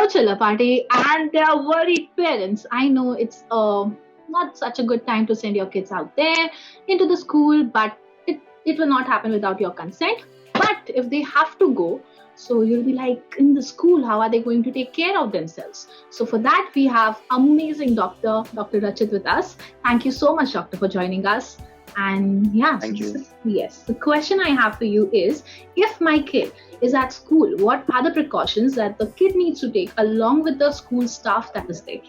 chiller party and their worried parents. I know it's not such a good time to send your kids out there into the school, but it will not happen without your consent. But if they have to go, so you'll be like, in the school, how are they going to take care of themselves? So for that, we have amazing Dr. Rachit with us. Thank you so much, Doctor, for joining us. And yeah, Thank you. Yes, the question I have for you is, if my kid is at school, what are the precautions that the kid needs to take along with the school staff that is there?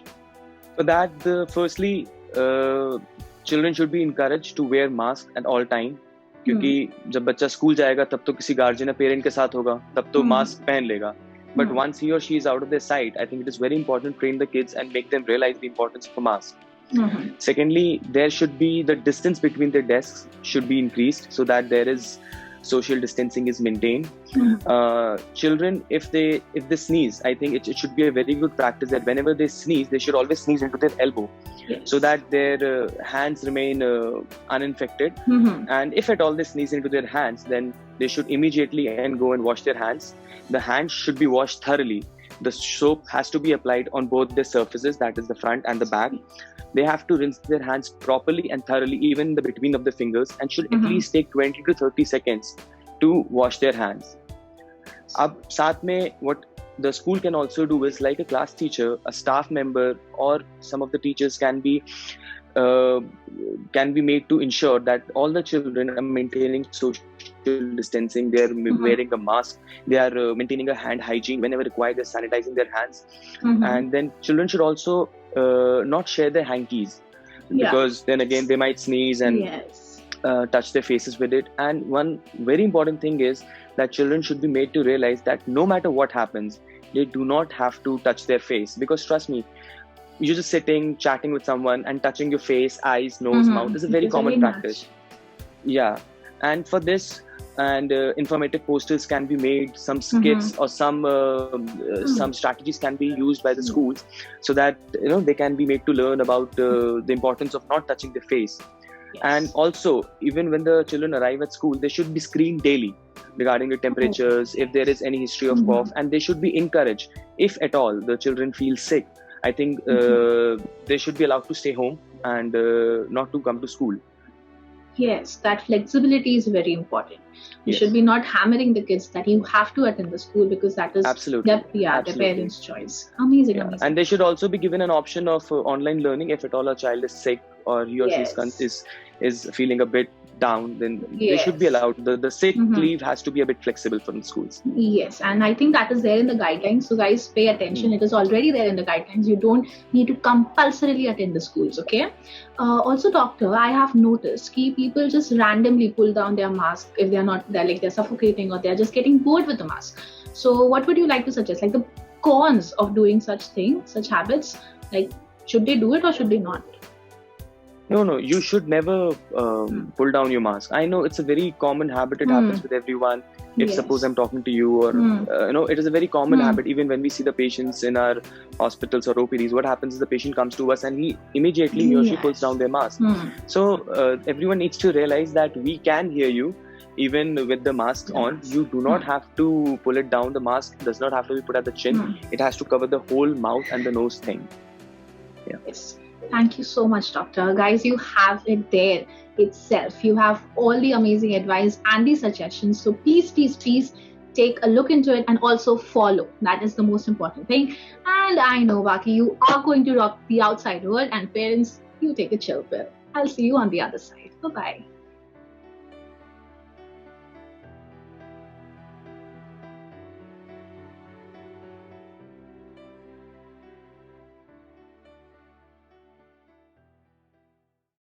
For that, firstly, children should be encouraged to wear mask at all time. क्योंकि जब बच्चा school जाएगा तब तो किसी guardian या parent के साथ होगा, तब तो मास्क पहन लेगा. But once he or she is out of their sight, I think it is very important to train the kids and make them realize the importance of a mask. Secondly, there should be the distance between the desks should be increased so that there is social distancing is maintained. Children, if they sneeze, I think it should be a very good practice that whenever they sneeze, they should always sneeze into their elbow. Yes. So that their hands remain uninfected. And if at all they sneeze into their hands, then they should immediately go and wash their hands. The hands should be washed thoroughly. The soap has to be applied on both the surfaces, that is the front and the back. They have to rinse their hands properly and thoroughly, even in the between of the fingers, and should at least take 20 to 30 seconds to wash their hands. Ab saath mein, what the school can also do is, like a class teacher, a staff member, or some of the teachers can be made to ensure that all the children are maintaining social distancing. They are wearing a mask. They are maintaining a hand hygiene. Whenever required, they're sanitizing their hands. And then children should also not share their hankies, because then again they might sneeze and touch their faces with it. And one very important thing is that children should be made to realize that no matter what happens, they do not have to touch their face, because trust me, you're just sitting, chatting with someone and touching your face, eyes, nose, mouth is a very common practice. Yeah. And for this, and informative posters can be made, some skits or some strategies can be used by the schools, so that they can be made to learn about the importance of not touching the face. And also, even when the children arrive at school, they should be screened daily regarding the temperatures, if there is any history of cough, and they should be encouraged, if at all the children feel sick, I think they should be allowed to stay home and not to come to school. Yes, that flexibility is very important. You should be not hammering the kids that you have to attend the school, because that is their parents' choice. Amazing. And they should also be given an option of online learning if at all a child is sick or he or she is feeling a bit down, then they should be allowed. The sick leave has to be a bit flexible from the schools. Yes, and I think that is there in the guidelines. So guys, pay attention. It is already there in the guidelines. You don't need to compulsorily attend the schools, okay? Also, doctor, I have noticed that people just randomly pull down their mask if they're suffocating, or they're just getting bored with the mask. So what would you like to suggest? Like the cons of doing such habits? Like, should they do it or should they not? No, you should never pull down your mask. I know it's a very common habit. It happens with everyone. If suppose I'm talking to you, or it is a very common habit. Even when we see the patients in our hospitals or OPDs, what happens is the patient comes to us and he or she pulls down their mask. So everyone needs to realize that we can hear you even with the mask on. You do not have to pull it down. The mask does not have to be put at the chin. It has to cover the whole mouth and the nose thing. Yes. Thank you so much, doctor. Guys, you have it there itself. You have all the amazing advice and the suggestions. So please take a look into it and also follow. That is the most important thing. And I know, Baki, you are going to rock the outside world, and parents, you take a chill pill. I'll see you on the other side. Bye-bye.